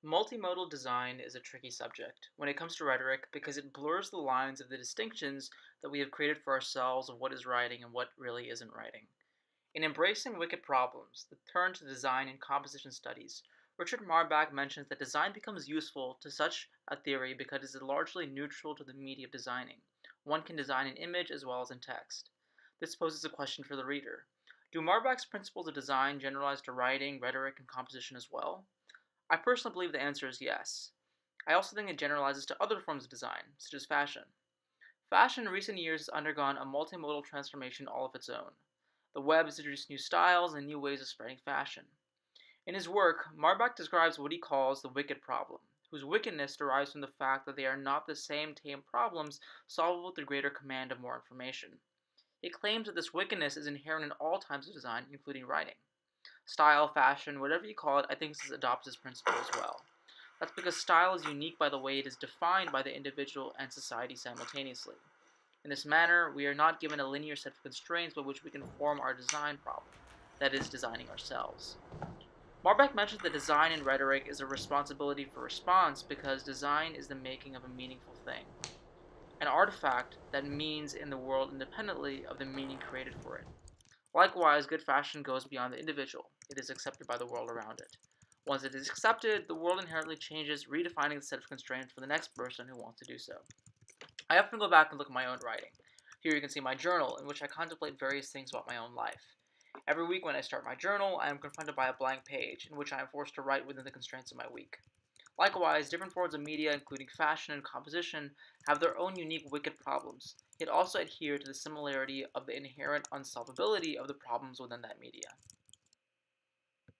Multimodal design is a tricky subject when it comes to rhetoric because it blurs the lines of the distinctions that we have created for ourselves of what is writing and what really isn't writing. In Embracing Wicked Problems, the turn to design and composition studies, Richard Marbach mentions that design becomes useful to such a theory because it is largely neutral to the media of designing. One can design an image as well as in text. This poses a question for the reader. Do Marbach's principles of design generalize to writing, rhetoric, and composition as well? I personally believe the answer is yes. I also think it generalizes to other forms of design, such as fashion. Fashion in recent years has undergone a multimodal transformation all of its own. The web has introduced new styles and new ways of spreading fashion. In his work, Marbach describes what he calls the wicked problem, whose wickedness derives from the fact that they are not the same tame problems solvable with the greater command of more information. He claims that this wickedness is inherent in all types of design, including writing. Style, fashion, whatever you call it, I think this adopts this principle as well. That's because style is unique by the way it is defined by the individual and society simultaneously. In this manner, we are not given a linear set of constraints by which we can form our design problem, that is, designing ourselves. Marbach mentions that design in rhetoric is a responsibility for response because design is the making of a meaningful thing, an artifact that means in the world independently of the meaning created for it. Likewise, good fashion goes beyond the individual. It is accepted by the world around it. Once it is accepted, the world inherently changes, redefining the set of constraints for the next person who wants to do so. I often go back and look at my own writing. Here you can see my journal, in which I contemplate various things about my own life. Every week when I start my journal, I am confronted by a blank page, in which I am forced to write within the constraints of my week. Likewise, different forms of media, including fashion and composition, have their own unique wicked problems, yet also adhere to the similarity of the inherent unsolvability of the problems within that media.